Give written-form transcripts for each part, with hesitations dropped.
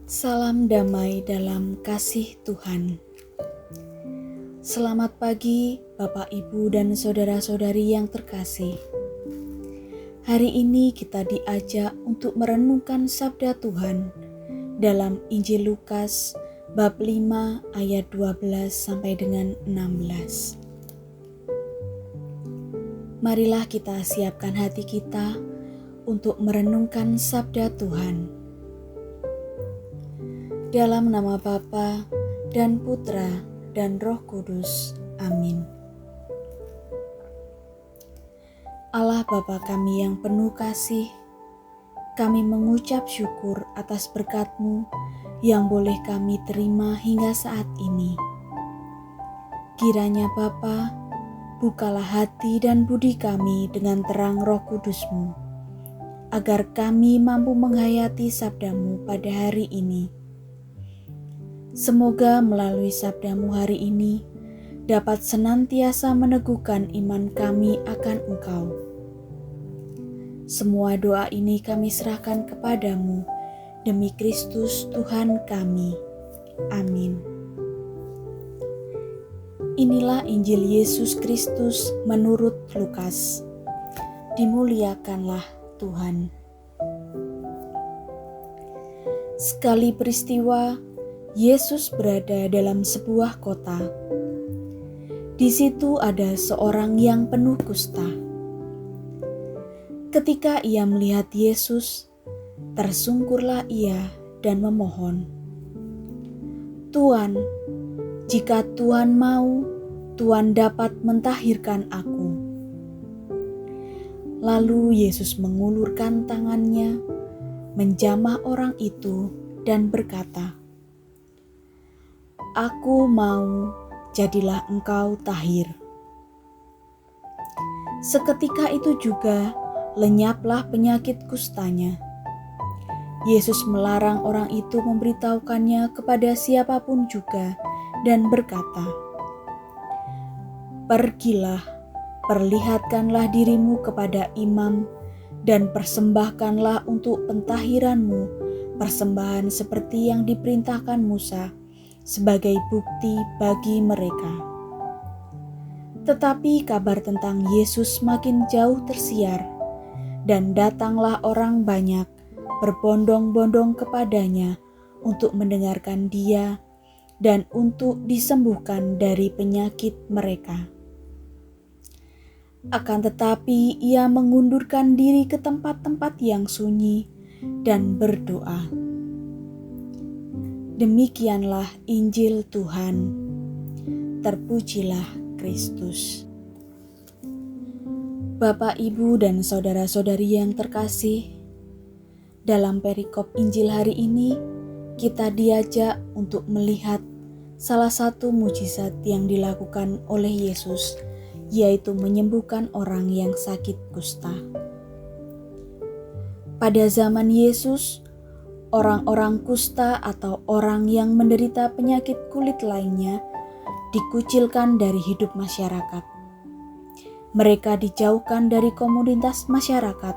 Salam damai dalam kasih Tuhan. Selamat pagi Bapak, Ibu, dan saudara-saudari yang terkasih. Hari ini kita diajak untuk merenungkan sabda Tuhan dalam Injil Lukas bab 5 ayat 12 sampai dengan 16. Marilah kita siapkan hati kita untuk merenungkan sabda Tuhan. Dalam nama Bapa dan Putra dan Roh Kudus. Amin. Allah Bapa kami yang penuh kasih, kami mengucap syukur atas berkat-Mu yang boleh kami terima hingga saat ini. Kiranya Bapa, bukalah hati dan budi kami dengan terang Roh Kudus-Mu, agar kami mampu menghayati sabda-Mu pada hari ini. Semoga melalui sabda-Mu hari ini dapat senantiasa meneguhkan iman kami akan Engkau. Semua doa ini kami serahkan kepadamu demi Kristus Tuhan kami. Amin. Inilah Injil Yesus Kristus menurut Lukas. Dimuliakanlah Tuhan. Sekali peristiwa, Yesus berada dalam sebuah kota. Di situ ada seorang yang penuh kusta. Ketika ia melihat Yesus, tersungkurlah ia dan memohon, "Tuan, jika Tuan mau, Tuan dapat mentahirkan aku." Lalu Yesus mengulurkan tangannya, menjamah orang itu dan berkata, "Aku mau, jadilah engkau tahir." Seketika itu juga lenyaplah penyakit kustanya. Yesus melarang orang itu memberitahukannya kepada siapapun juga dan berkata, "Pergilah, perlihatkanlah dirimu kepada imam dan persembahkanlah untuk pentahiranmu persembahan seperti yang diperintahkan Musa sebagai bukti bagi mereka." Tetapi kabar tentang Yesus makin jauh tersiar, dan datanglah orang banyak berbondong-bondong kepadanya untuk mendengarkan Dia dan untuk disembuhkan dari penyakit mereka. Akan tetapi ia mengundurkan diri ke tempat-tempat yang sunyi dan berdoa. Demikianlah Injil Tuhan. Terpujilah Kristus. Bapak, Ibu, dan saudara-saudari yang terkasih, dalam perikop Injil hari ini kita diajak untuk melihat salah satu mujizat yang dilakukan oleh Yesus, yaitu menyembuhkan orang yang sakit kusta. Pada zaman Yesus, orang-orang kusta atau orang yang menderita penyakit kulit lainnya dikucilkan dari hidup masyarakat. Mereka dijauhkan dari komunitas masyarakat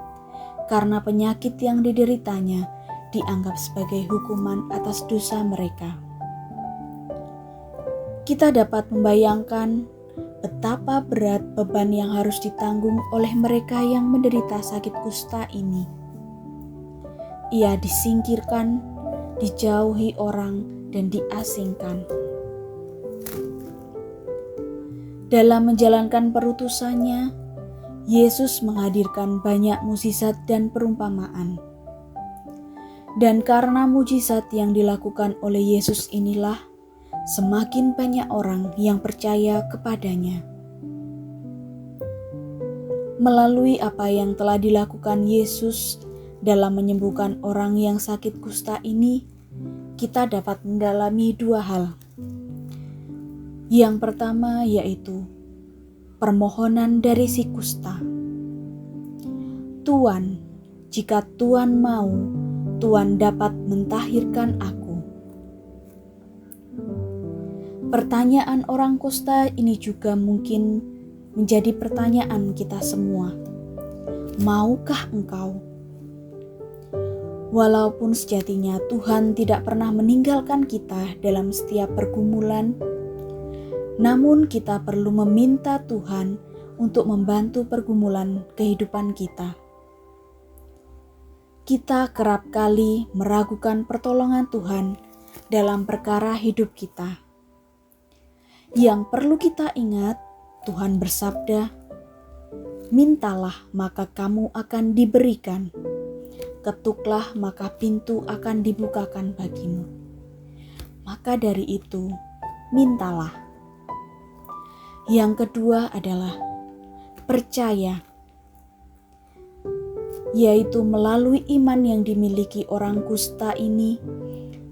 karena penyakit yang dideritanya dianggap sebagai hukuman atas dosa mereka. Kita dapat membayangkan betapa berat beban yang harus ditanggung oleh mereka yang menderita sakit kusta ini. Ia disingkirkan, dijauhi orang, dan diasingkan. Dalam menjalankan perutusannya, Yesus menghadirkan banyak mukjizat dan perumpamaan. Dan karena mukjizat yang dilakukan oleh Yesus inilah, semakin banyak orang yang percaya kepadanya. Melalui apa yang telah dilakukan Yesus dalam menyembuhkan orang yang sakit kusta ini, kita dapat mendalami dua hal. Yang pertama yaitu permohonan dari si kusta. "Tuan, jika Tuan mau, Tuan dapat mentahirkan aku." Pertanyaan orang kusta ini juga mungkin menjadi pertanyaan kita semua. Maukah engkau? Walaupun sejatinya Tuhan tidak pernah meninggalkan kita dalam setiap pergumulan, namun kita perlu meminta Tuhan untuk membantu pergumulan kehidupan kita. Kita kerap kali meragukan pertolongan Tuhan dalam perkara hidup kita. Yang perlu kita ingat, Tuhan bersabda, "Mintalah maka kamu akan diberikan, ketuklah maka pintu akan dibukakan bagimu." Maka dari itu, mintalah. Yang kedua adalah percaya, yaitu melalui iman yang dimiliki orang kusta ini,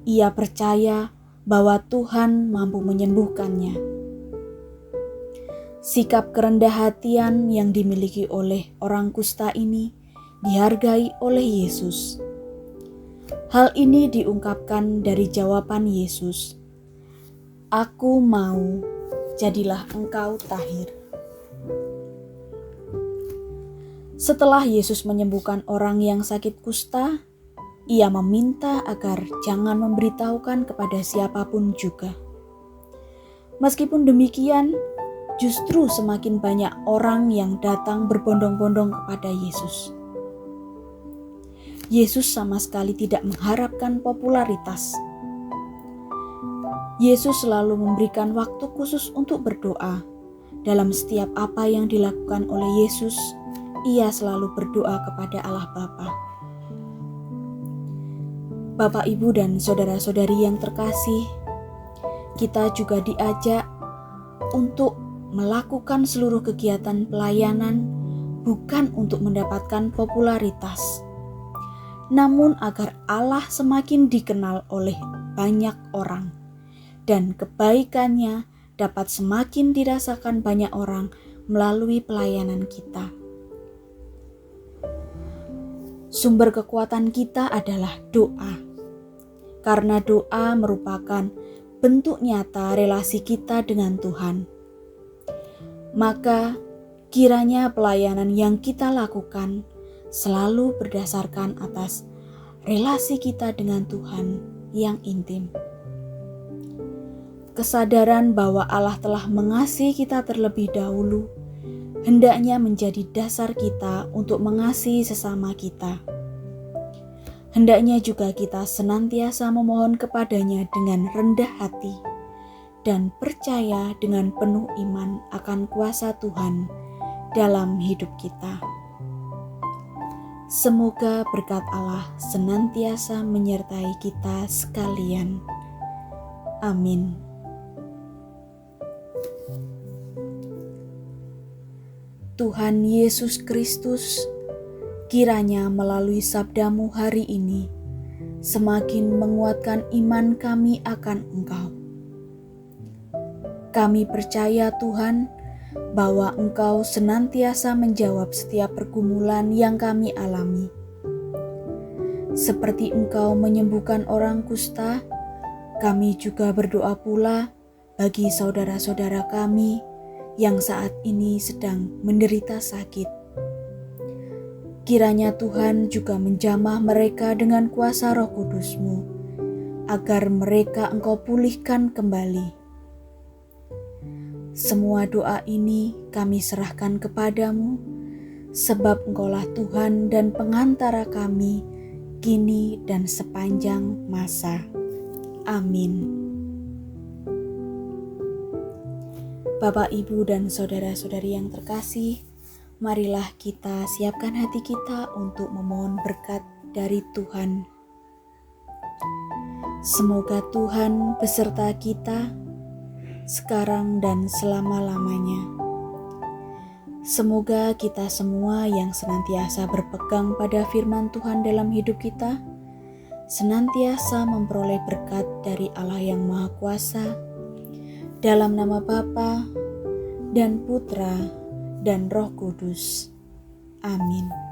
ia percaya bahwa Tuhan mampu menyembuhkannya. Sikap kerendah hatian yang dimiliki oleh orang kusta ini dihargai oleh Yesus. Hal ini diungkapkan dari jawaban Yesus, "Aku mau, jadilah engkau tahir." Setelah Yesus menyembuhkan orang yang sakit kusta, ia meminta agar jangan memberitahukan kepada siapapun juga. Meskipun demikian, justru semakin banyak orang yang datang berbondong-bondong kepada Yesus. Yesus sama sekali tidak mengharapkan popularitas. Yesus selalu memberikan waktu khusus untuk berdoa. Dalam setiap apa yang dilakukan oleh Yesus, ia selalu berdoa kepada Allah Bapa. Bapak, Ibu, dan saudara-saudari yang terkasih, kita juga diajak untuk melakukan seluruh kegiatan pelayanan bukan untuk mendapatkan popularitas, namun agar Allah semakin dikenal oleh banyak orang dan kebaikannya dapat semakin dirasakan banyak orang melalui pelayanan kita. Sumber kekuatan kita adalah doa, karena doa merupakan bentuk nyata relasi kita dengan Tuhan. Maka kiranya pelayanan yang kita lakukan selalu berdasarkan atas relasi kita dengan Tuhan yang intim. Kesadaran bahwa Allah telah mengasihi kita terlebih dahulu hendaknya menjadi dasar kita untuk mengasihi sesama kita. Hendaknya juga kita senantiasa memohon kepadanya dengan rendah hati dan percaya dengan penuh iman akan kuasa Tuhan dalam hidup kita. Semoga berkat Allah senantiasa menyertai kita sekalian. Amin. Tuhan Yesus Kristus, kiranya melalui sabda-Mu hari ini semakin menguatkan iman kami akan Engkau. Kami percaya Tuhan bahwa Engkau senantiasa menjawab setiap pergumulan yang kami alami. Seperti Engkau menyembuhkan orang kusta, kami juga berdoa pula bagi saudara-saudara kami yang saat ini sedang menderita sakit. Kiranya Tuhan juga menjamah mereka dengan kuasa Roh Kudus-Mu, agar mereka Engkau pulihkan kembali. Semua doa ini kami serahkan kepadamu, sebab Engkaulah Tuhan dan pengantara kami, kini dan sepanjang masa. Amin. Bapak, Ibu, dan saudara-saudari yang terkasih, marilah kita siapkan hati kita untuk memohon berkat dari Tuhan. Semoga Tuhan beserta kita sekarang dan selama-lamanya. Semoga kita semua yang senantiasa berpegang pada firman Tuhan dalam hidup kita, senantiasa memperoleh berkat dari Allah yang Maha Kuasa, dalam nama Bapa dan Putra dan Roh Kudus. Amin.